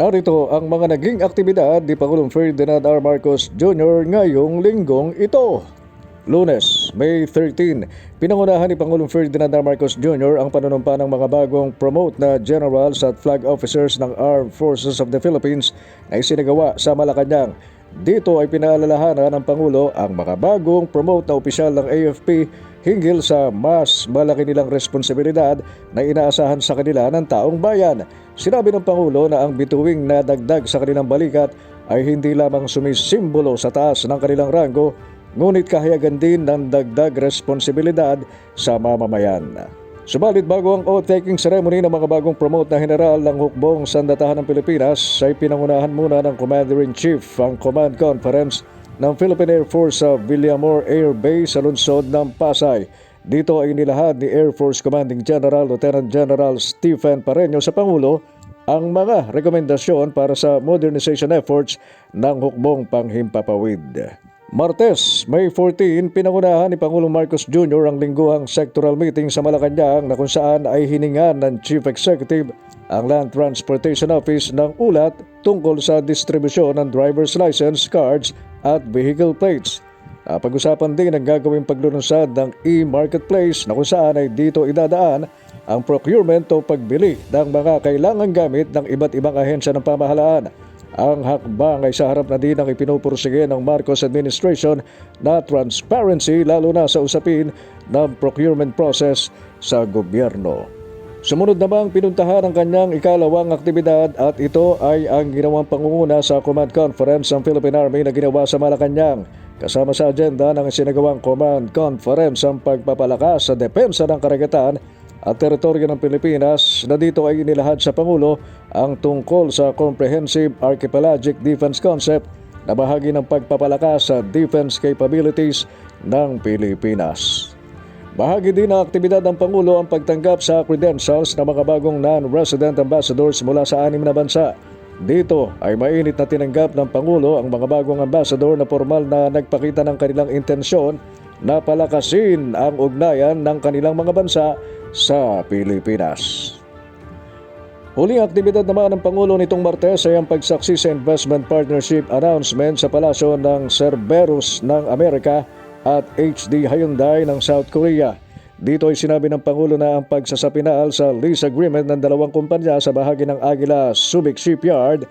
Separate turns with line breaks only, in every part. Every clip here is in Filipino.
Narito ang mga naging aktibidad ni Pangulong Ferdinand R. Marcos Jr. ngayong linggong ito. Lunes, May 13, pinangunahan ni Pangulong Ferdinand R. Marcos Jr. ang panunumpa ng mga bagong promote na generals at flag officers ng Armed Forces of the Philippines na isinagawa sa Malacanang. Dito ay pinaalalahanan ng Pangulo ang mga bagong promote na opisyal ng AFP hinggil sa mas malaki nilang responsibilidad na inaasahan sa kanila ng taong bayan. Sinabi ng Pangulo na ang bituing na dagdag sa kanilang balikat ay hindi lamang sumisimbolo sa taas ng kanilang ranggo, ngunit kahayagan din ng dagdag responsibilidad sa mamamayan. Subalit bago ang oath-taking ceremony ng mga bagong promote na general ng hukbong sandatahan ng Pilipinas ay pinangunahan muna ng Commander-in-Chief ang Command Conference ng Philippine Air Force sa Villamor Air Base sa lungsod ng Pasay. Dito ay nilahad ni Air Force Commanding General Lieutenant General Stephen Pareño sa Pangulo ang mga rekomendasyon para sa modernization efforts ng hukbong panghimpapawid. Martes, May 14, pinangunahan ni Pangulong Marcos Jr. ang lingguhang sectoral meeting sa Malacanang na kung saan ay hiningan ng Chief Executive ang Land Transportation Office ng ulat tungkol sa distribusyon ng driver's license cards at vehicle plates. Pag-usapan din ang gagawing paglulunsad ng e-marketplace na kung saan ay dito idadaan ang procurement o pagbili ng mga kailangang gamit ng iba't ibang ahensya ng pamahalaan. Ang hakbang ay sa harap na din ang ipinupursige ng Marcos Administration na transparency lalo na sa usapin ng procurement process sa gobyerno. Sumunod namang pinuntahan ang kanyang ikalawang aktibidad at ito ay ang ginawang pangunguna sa Command Conference ng Philippine Army na ginawa sa Malacanang. Kasama sa agenda ng isinagawang Command Conference ang pagpapalakas sa depensa ng karagatan at teritoryo ng Pilipinas na dito ay inilahad sa Pangulo ang tungkol sa Comprehensive Archipelagic Defense Concept na bahagi ng pagpapalakas sa defense capabilities ng Pilipinas. Bahagi din ng aktibidad ng Pangulo ang pagtanggap sa credentials ng mga bagong non-resident ambassadors mula sa 6 na bansa. Dito ay mainit na tinanggap ng Pangulo ang mga bagong ambassador na formal na nagpakita ng kanilang intensyon na palakasin ang ugnayan ng kanilang mga bansa sa Pilipinas. Huling aktibidad naman ng Pangulo nitong Martes ay ang pagsaksi sa investment partnership announcement sa palasyo ng Cerberus ng Amerika at HD Hyundai ng South Korea. Dito ay sinabi ng Pangulo na ang pagsasapinaal sa lease agreement ng dalawang kumpanya sa bahagi ng Aguila Subic Shipyard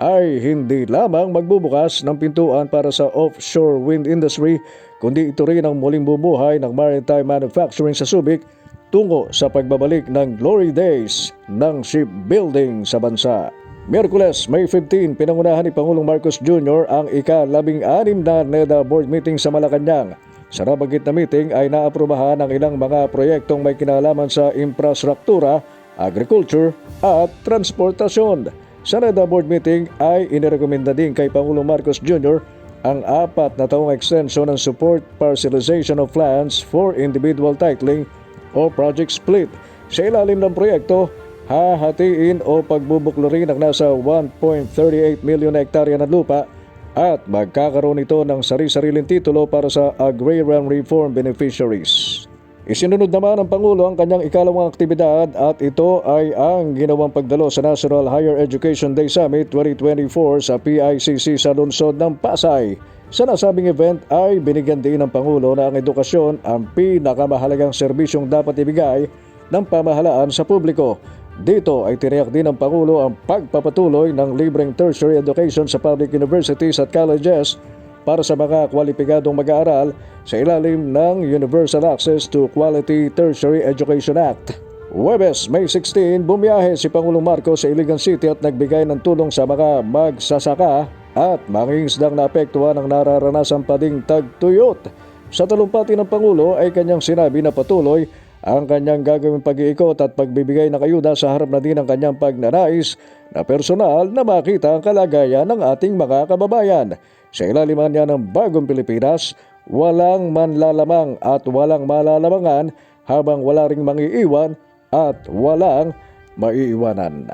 ay hindi lamang magbubukas ng pintuan para sa offshore wind industry, kundi ito rin ang muling bumuhay ng maritime manufacturing sa Subic tungo sa pagbabalik ng glory days ng shipbuilding sa bansa. Miyerkules, May 15, pinangunahan ni Pangulong Marcos Jr. ang ika-16 na NEDA board meeting sa Malacanang. Sa nabanggit na meeting ay naaprubahan ang ilang mga proyektong may kinalaman sa infrastruktura, agriculture at transportasyon. Sa NEDA board meeting ay inirekomenda din kay Pangulong Marcos Jr. ang 4 na taong extension ng support parcelization of lands for individual titling o project split. Sa ilalim ng proyekto, hahatiin o pagbubuklurin ang nasa 1.38 million hektarya ng lupa at magkakaroon ito ng sari-sariling titulo para sa agrarian reform beneficiaries. Isinunod naman ng Pangulo ang kanyang ikalawang aktibidad at ito ay ang ginawang pagdalo sa National Higher Education Day Summit 2024 sa PICC sa lungsod ng Pasay. Sa nasabing event ay binigyan din ng Pangulo na ang edukasyon ang pinakamahalagang serbisyong dapat ibigay ng pamahalaan sa publiko. Dito ay tiniyak din ng Pangulo ang pagpapatuloy ng libreng tertiary education sa public universities at colleges para sa mga kwalipikadong mag-aaral sa ilalim ng Universal Access to Quality Tertiary Education Act. Huwebes, May 16, bumiyahe si Pangulong Marcos sa Iligan City at nagbigay ng tulong sa mga magsasaka at mangingisdang naapektuhan ng nararanasang pading tagtuyot. Sa talumpati ng Pangulo ay kanyang sinabi na patuloy ang kanyang gagawing pag-iikot at pagbibigay ng ayuda sa harap na din ng kanyang pagnanais na personal na makita ang kalagayan ng ating mga kababayan. Sa ilaliman niya ng Bagong Pilipinas, walang manlalamang at walang malalamangan habang wala ring mangiiwan at walang maiiwanan.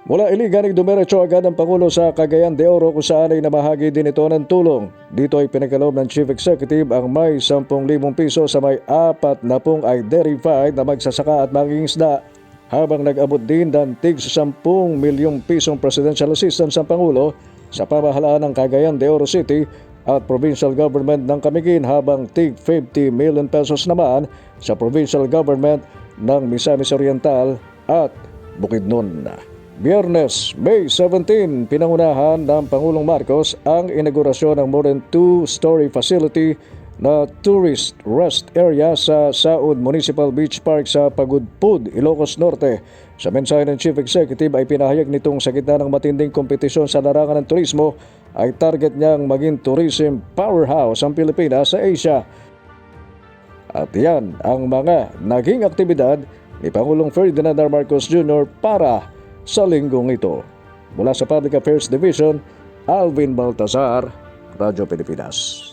Mula Iligan ay dumiretso agad ang Pangulo sa Cagayan de Oro kung saan ay namahagi din ito ng tulong. Dito ay pinagkaloob ng Chief Executive ang may 10,000 piso sa may 40 na identified na magsasaka at mangingisda habang nag-abot din ng tig 10 milyong pisong presidential assistance ang Pangulo sa pamahalaan ng Cagayan de Oro City at provincial government ng Camiguin habang tig 50 million pesos naman sa provincial government ng Misamis Oriental at Bukidnon. Biyernes, May 17, pinangunahan ng Pangulong Marcos ang inaugurasyon ng more than 2-story facility na tourist rest area sa Saud Municipal Beach Park sa Pagudpud, Ilocos Norte. Sa mensahe ng Chief Executive ay pinahayag nitong sa gitna ng matinding kompetisyon sa larangan ng turismo ay target niyang maging tourism powerhouse ang Pilipinas sa Asia. At yan ang mga naging aktibidad ni Pangulong Ferdinand R. Marcos Jr. para sa linggong ito. Mula sa Public Affairs Division, Alvin Baltazar, Radyo Pilipinas.